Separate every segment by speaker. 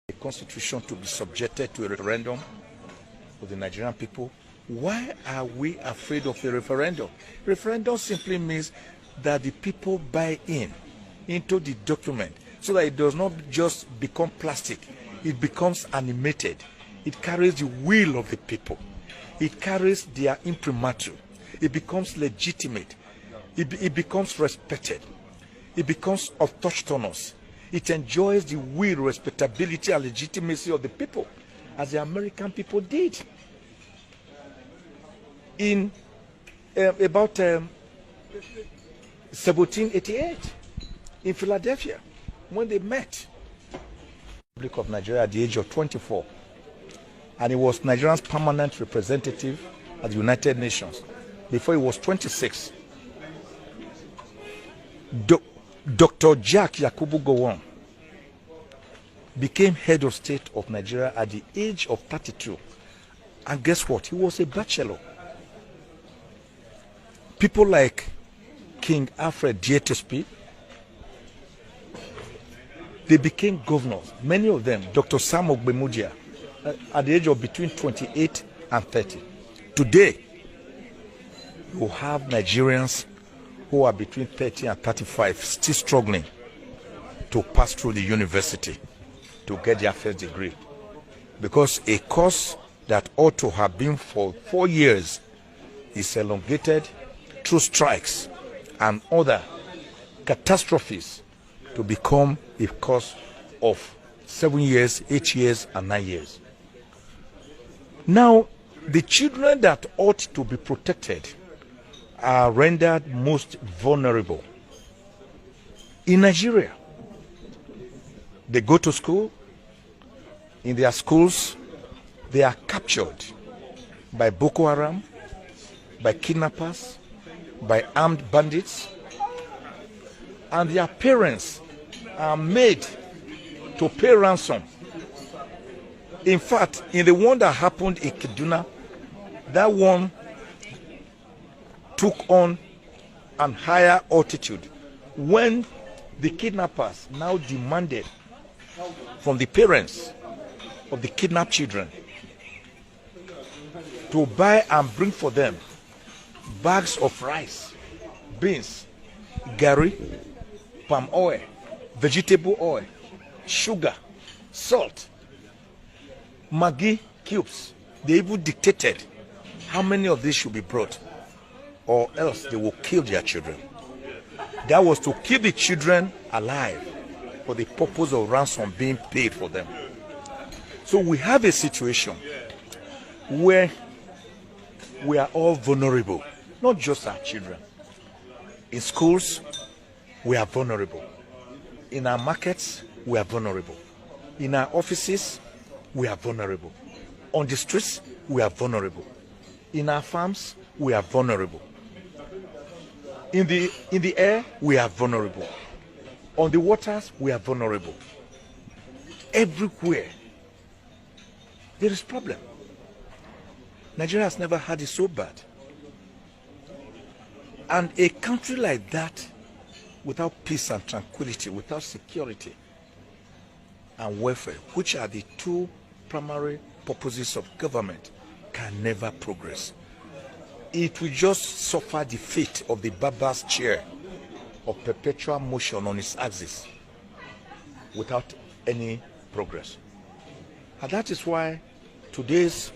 Speaker 1: the constitution to be subjected to a referendum of the Nigerian people. Why are we afraid of a referendum? Referendum simply means that the people buy into the document so that it does not just become plastic. It becomes animated. It carries the will of the people. It carries their imprimatur. It becomes legitimate. It becomes respected. It becomes autochthonous. It enjoys the will, respectability, and legitimacy of the people, as the American people did. In about 1788, in Philadelphia, when they met, the Republic of Nigeria at the age of 24, and he was Nigeria's permanent representative at the United Nations before he was 26. Dr. Jack Yakubu Gowon became head of state of Nigeria at the age of 32. And guess what? He was a bachelor. People like King Alfred Dietespi, they became governors. Many of them, Dr. Sam Ogbemudia, at the age of between 28 and 30. Today, you have Nigerians who are between 30 and 35 still struggling to pass through the university to get their first degree, because a course that ought to have been for 4 years is elongated through strikes and other catastrophes to become a course of 7 years, 8 years, and 9 years. Now, the children that ought to be protected are rendered most vulnerable. In Nigeria, they go to school. In their schools, they are captured by Boko Haram, by kidnappers, by armed bandits, and their parents are made to pay ransom. In fact, in the one that happened in Kaduna, that one took on an higher altitude when the kidnappers now demanded from the parents of the kidnapped children to buy and bring for them bags of rice, beans, gari, palm oil, vegetable oil, sugar, salt, Maggi cubes. They even dictated how many of these should be brought, or else they will kill their children. That was to keep the children alive for the purpose of ransom being paid for them. So we have a situation where we are all vulnerable, not just our children. In schools, we are vulnerable. In our markets, we are vulnerable. In our offices, we are vulnerable. On the streets, we are vulnerable. In our farms, we are vulnerable. In the air, we are vulnerable. On the waters, we are vulnerable. Everywhere, there is problem. Nigeria has never had it so bad. And a country like that, without peace and tranquility, without security and welfare, which are the two primary purposes of government, can never progress. It will just suffer the fate of the barber's chair of perpetual motion on its axis without any progress. And that is why today's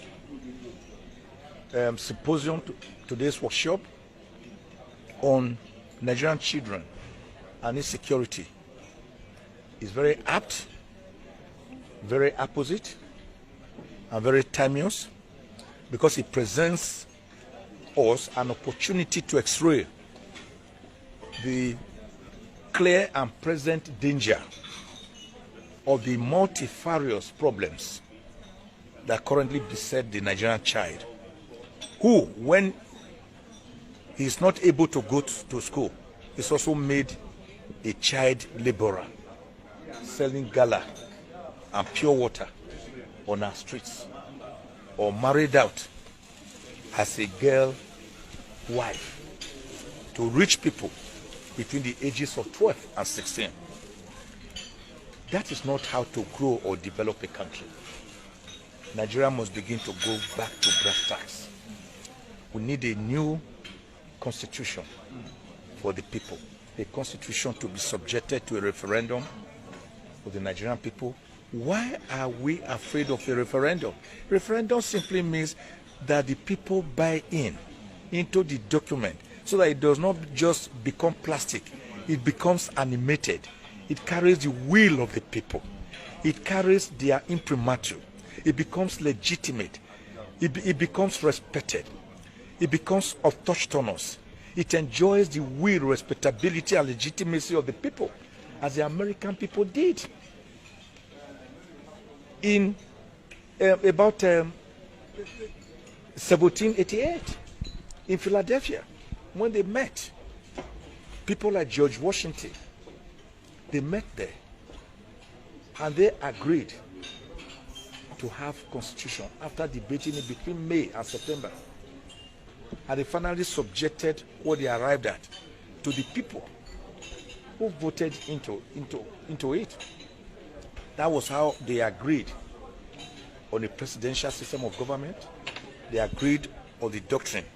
Speaker 1: symposium, today's workshop on Nigerian children and insecurity is very apt, very apposite, and very timeless, because it presents us an opportunity to x-ray the clear and present danger of the multifarious problems that currently beset the Nigerian child, who, when he is not able to go to school, is also made a child laborer, selling gala and pure water on our streets, or married out as a girl wife to rich people between the ages of 12 and 16. That is not how to grow or develop a country. Nigeria must begin to go back to brass tacks. We need a new constitution for the people, a constitution to be subjected to a referendum for the Nigerian people. Why are we afraid of a referendum? Referendum simply means that the people buy into the document so that it does not just become plastic, it becomes animated. It carries the will of the people. It carries their imprimatur. It becomes legitimate. It becomes respected. It becomes autochthonous. It enjoys the will, respectability, and legitimacy of the people, as the American people did. In about 1788, in Philadelphia, when they met, people like George Washington, they met there, and they agreed to have constitution after debating it between May and September. And they finally subjected what they arrived at to the people who voted into it. That was how they agreed on a presidential system of government. They agreed on the doctrine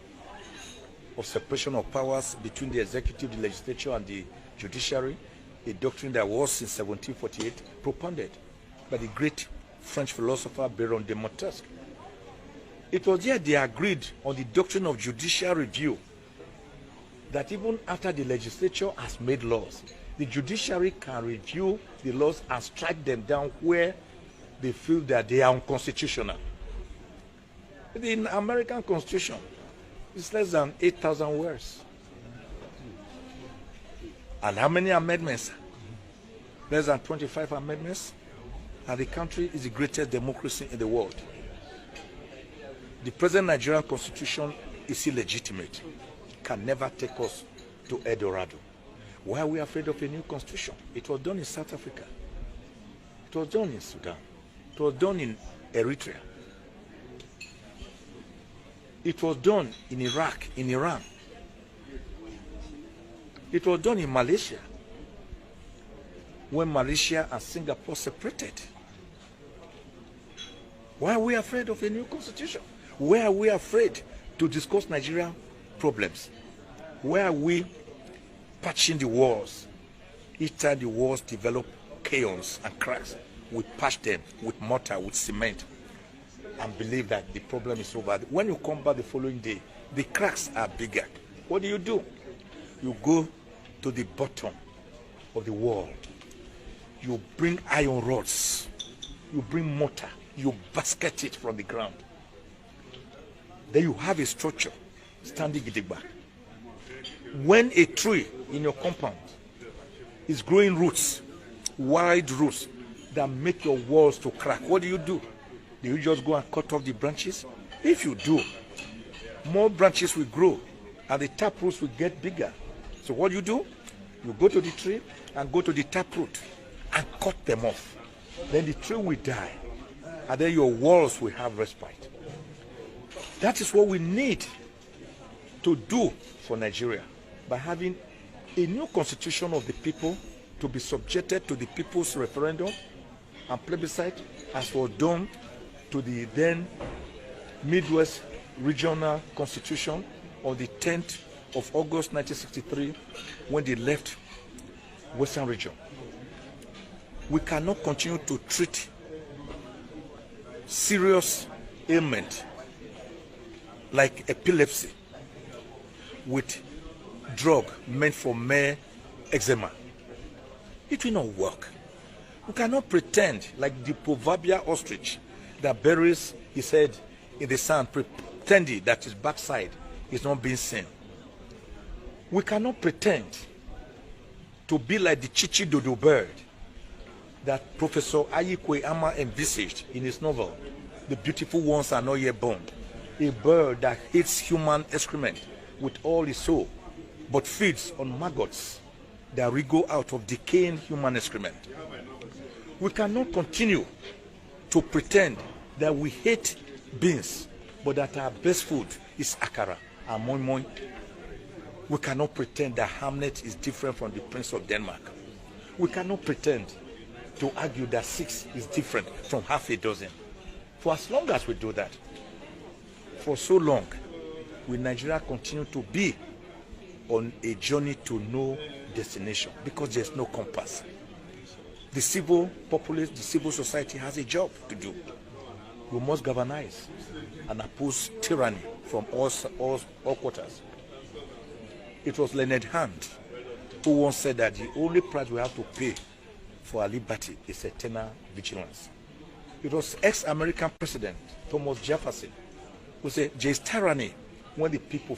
Speaker 1: of separation of powers between the executive, the legislature, and the judiciary, a doctrine that was in 1748 propounded by the great French philosopher Baron de Montesquieu. It was there they agreed on the doctrine of judicial review, that even after the legislature has made laws, the judiciary can review the laws and strike them down where they feel that they are unconstitutional. The American Constitution is less than 8,000 words. And how many amendments? Less than 25 amendments. And the country is the greatest democracy in the world. The present Nigerian Constitution is illegitimate. It can never take us to El Dorado. Why are we afraid of a new constitution? It was done in South Africa. It was done in Sudan. It was done in Eritrea. It was done in Iraq, in Iran. It was done in Malaysia, when Malaysia and Singapore separated. Why are we afraid of a new constitution? Why are we afraid to discuss Nigerian problems? Why are we patching the walls? Each time the walls develop chaos and cracks, we patch them with mortar, with cement, and believe that the problem is over. When you come back the following day, the cracks are bigger. What do? You go to the bottom of the wall. You bring iron rods. You bring mortar. You basket it from the ground. Then you have a structure standing at the back. When a tree in your compound is growing roots, wide roots that make your walls to crack, what do? Do you just go and cut off the branches? If you do, more branches will grow and the tap roots will get bigger. So what do? You go to the tree and go to the tap root and cut them off. Then the tree will die and then your walls will have respite. That is what we need to do for Nigeria, by having a new constitution of the people to be subjected to the people's referendum and plebiscite, as was done to the then Midwest Regional Constitution on the 10th of August 1963, when they left Western Region. We cannot continue to treat serious ailment like epilepsy with drug meant for mere eczema. It will not work. We cannot pretend like the proverbial ostrich that buries his head in the sand, pretending that his backside is not being seen. We cannot pretend to be like the chichidodo bird that Professor Ayikwe Ama envisaged in his novel, The Beautiful Ones Are Not Yet Born. A bird that hates human excrement with all its soul, but feeds on maggots that wriggle out of decaying human excrement. We cannot continue to pretend that we hate beans, but that our best food is akara and moi moi. We cannot pretend that Hamlet is different from the Prince of Denmark. We cannot pretend to argue that 6 is different from half a dozen. For as long as we do that, for so long, will Nigeria continue to be on a journey to no destination because there's no compass? The civil populace, the civil society has a job to do. We must galvanize and oppose tyranny from all quarters. It was Leonard Hand who once said that the only price we have to pay for our liberty is eternal vigilance. It was ex-American President Thomas Jefferson who said there is tyranny when the people